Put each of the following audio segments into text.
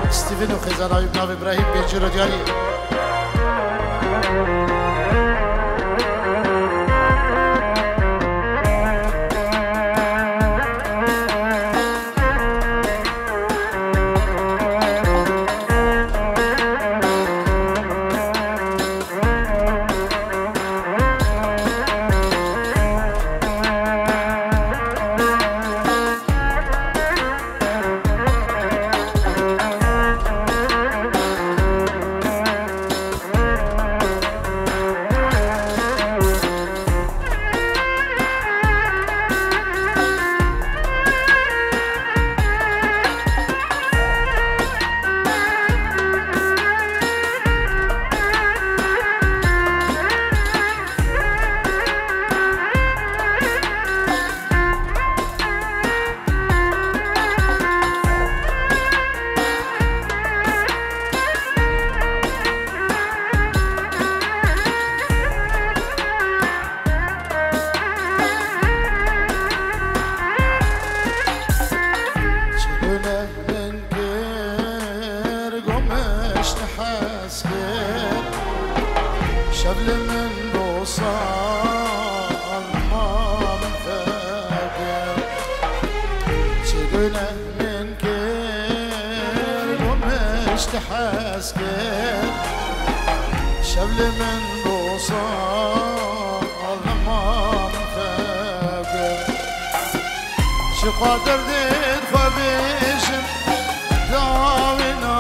ستیون و خزانای ابن ابراهیم بنجر دیاری شبل من بوصال ما منفجر شقنا من كير ومش تحسكر شبل من بوصال ما منفجر شو قادر ديد خبيشم داوينا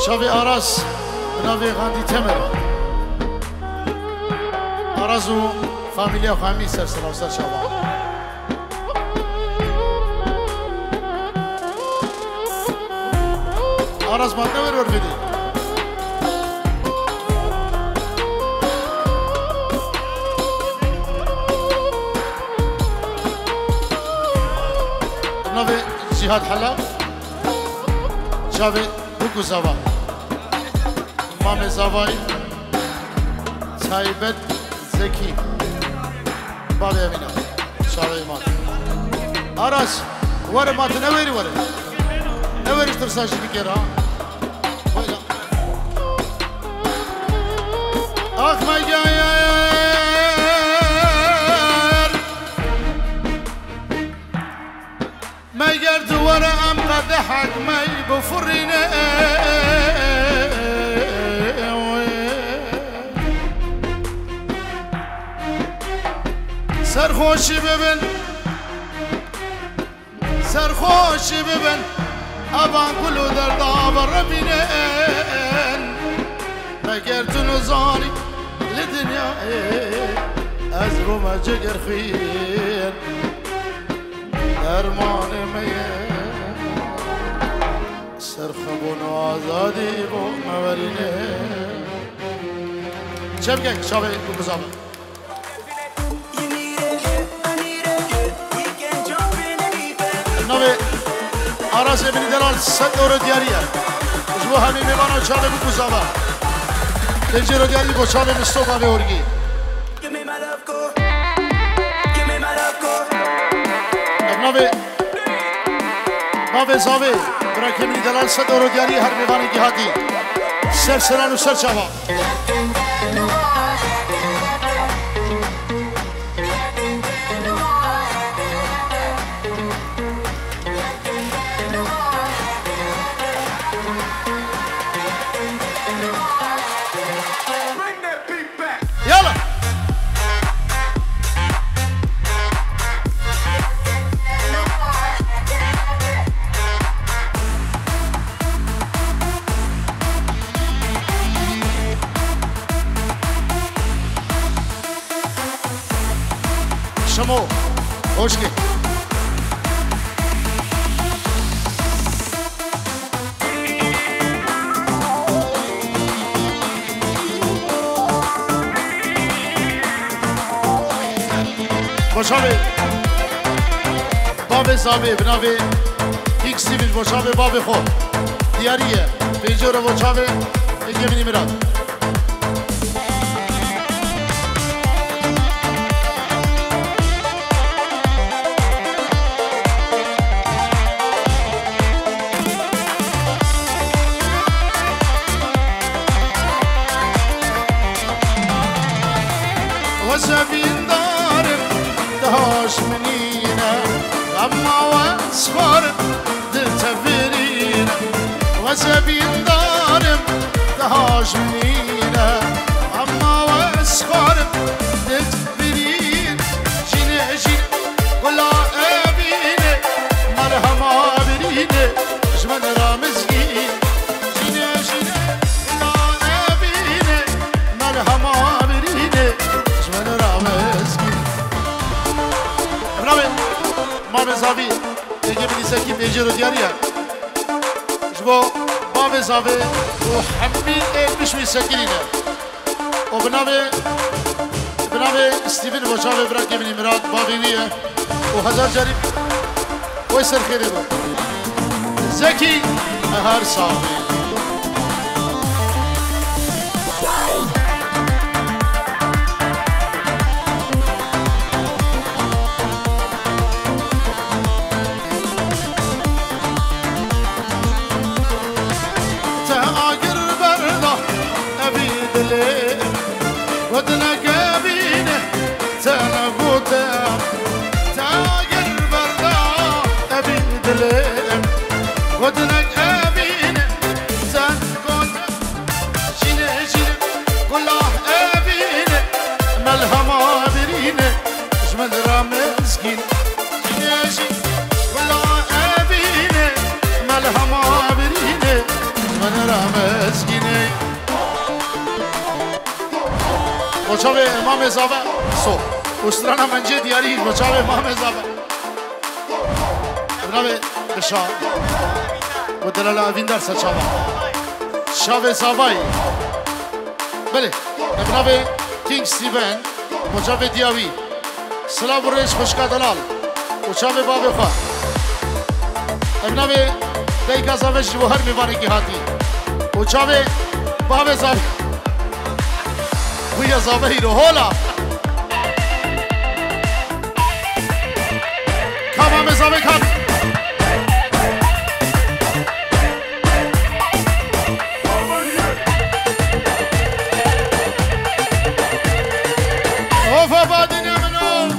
شافي أراس نافي غاندي تمر أرازو فاميليا وخامي سرسل وسر شباب أراس ما تمر ورفدي نافي جهاد حلا شافي بوكو زوا مام زوای تایبت زکی بابی امینا شاوی ایمان آراش وره مات نویری وره نویریش ترساشی بکره آخ مگر دواره ام قدحك مي بفرينه سرخوشی ببین سرخوشی ببین ابان کلو در داور بینن مگر تو نزانی لدنیا از رو ما جگر خیر دادی بو مورینه چه بگه شابه بگذابه نوی آراز ابنی دلال 100 اورو دیاریه جبو همین میمانو چابه بگذابه دنجی رو دیاری با چابه مستوبه به ارگی نوی بابه زاوه برای که منی دلال 100 اورو دیاری هر میوانی گهاتی سر سران و سر چاوا یالا شمو hoşki Boşabe Babe zabe binabe İlk sivil boşabe babe xo Diyariye Bejora boşabe Egemini mirad وزبين دارم دهاش منينة أما واسفار دلتفرينة وزبين دارم دهاش منينة أما واسفار دلتفرينة جيني جيني ولا أبيني مرحمة بريني جمن رامزين جيني جيني ولا أبيني مرحمة بريني مام زاوی دیگه می‌نیسه که بیجی رو دیاریه جبو مام زاوی و همی بشوی سکینینه و بنابه استیون بچاوه برای که منی مراد باقیویه و هزار جریب وی سرخیره بود زکی هر صاحبی ودنا قابينه تانا قدام تاجر بردا ابي دلم ودنا قابينه تانا قدام شينه شينه كله ابينه ملهما برينه جمل رامزكين شينه شينه كله ابينه ملهما برينه جمل رامزكين Boçave imam ezaba so ustrana mence diyari boçave imam ezaba Brave beşa bu delala avindar saçava şave zavay bele brave King Steven boçave diyavi Slav reis hoşka dalal boçave babe kha brave dei gazave jvohar mivani ki hati boçave babe zav ويا زبير هولا كمان مزابي كان وفا بادنا منو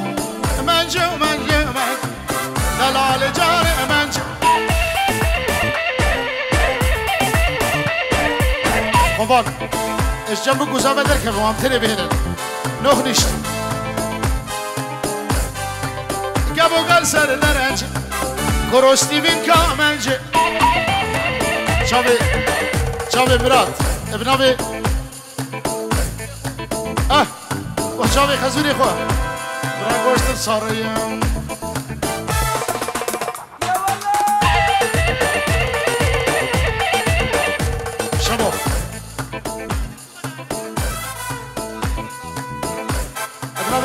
منجو منجو من دلال جاري منجو خبار ايش جنبك وزابة دركب وامتني بهنا نوخ نشت قابو قال سر لرنج كروستي من كامنج شابي مراد ابن ابي وشابي خزوني خواه برا قوشتر صاريم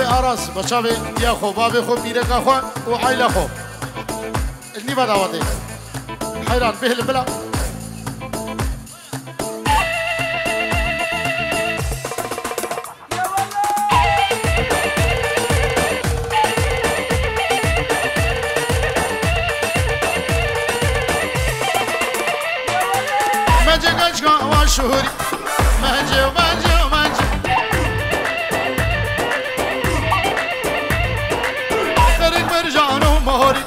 آراس بچاوی یا خو بابی خو میره که خو و عیله خو النی بدا وده حیران بهل بلا منجه گنجگاه و شهوری منجه خرق مرجان و مهاری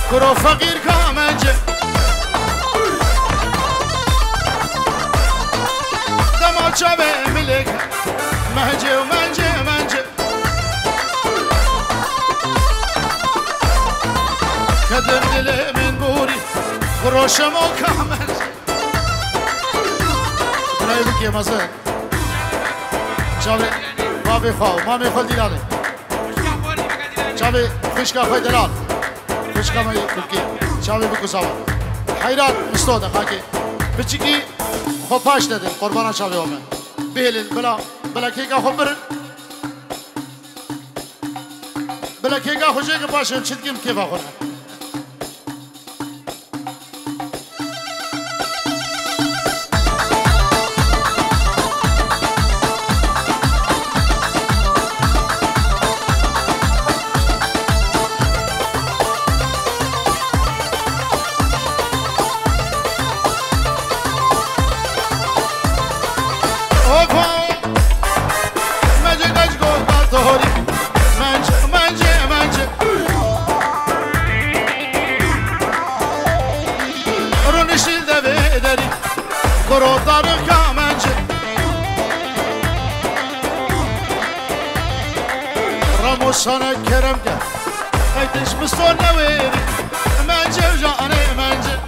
کرو فقیر که منجه دماچه به ملک منجه کدر دل من بوری کروشم و که منجه برای بکی مزه چاوه بابی خواه مامی خود دیلاده چاوه خشکا خواه دلال خشکا مایی بکی چاوه بکو ساوه حیران مستوده خاکی بچکی خواه پاش داده قربانا چاوه همه بیلین بلا کیگا خواه برن بلا کیگا خواه جه که پاشه چدگیم کیفا خونه sana kerem gel Ayteş mıstorna veri Mence canı mence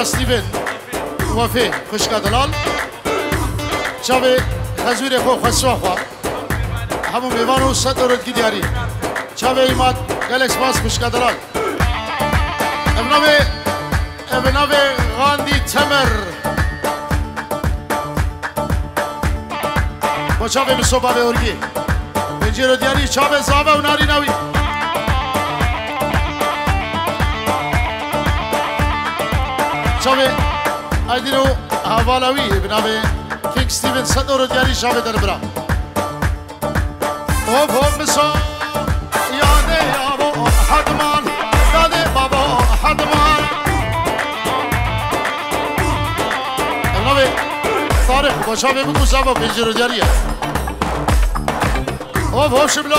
ستیون وفی خوشگاه دلال چاوه خزویر خو خسوا خوا همون میوانو صد دورت کی دیاری چاوه ایماد گلکس باس خوشگاه دلال ابناوه غاندی تمر با چاوه مصوبه به ارگی بنجیرو دیاری چاوه زابه و ناری نوی چاوه ایدینو حوالاوی بنابه کینگ ستیون صد دورو دیاری چاوه در برا اوف مسا یاده یابو حدمان یاده بابا حدمان بنابه تاریخ با چاوه بگو زابا بنجیرو دیاریه اوف شبلو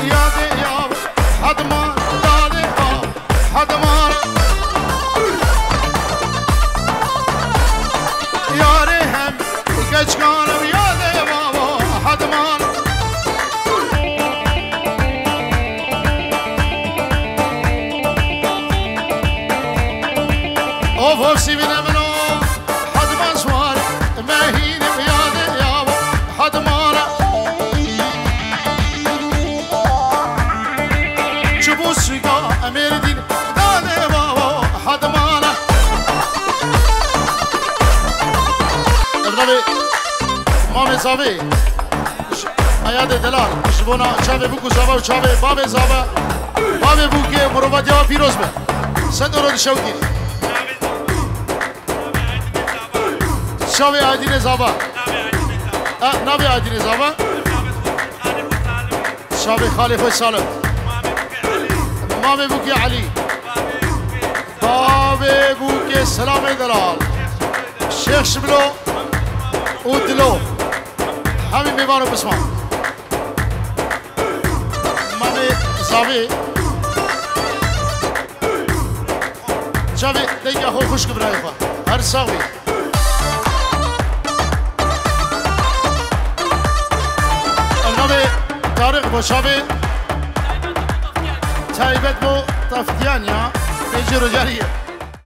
یاده یابو حدمان یاده بابا حدمان Geçkanım yâde baba hadman Of sivine mino hadman swar mehinim yâde yâbo hadman Çubu suga emerdin dâde baba hadman Evlabi مام زاوی آیاد دلال شبونا چاوه بگو زاوه و چاوه باب زاوه باب بگو مروبت یا پیروز به سند رو دشو گیری چاوه آیدین زاوه نبی آیدین زاوه چاوه خالف سالم مام بگو علی باب بگو سلام دلال شیخ شبلو و دلو همین میوانو بسمان صافي شافي ديك اخو خشك برايفا هر صافي النبي طارق بو شافي تايبت بو طفتيان يا بيجي رجاليه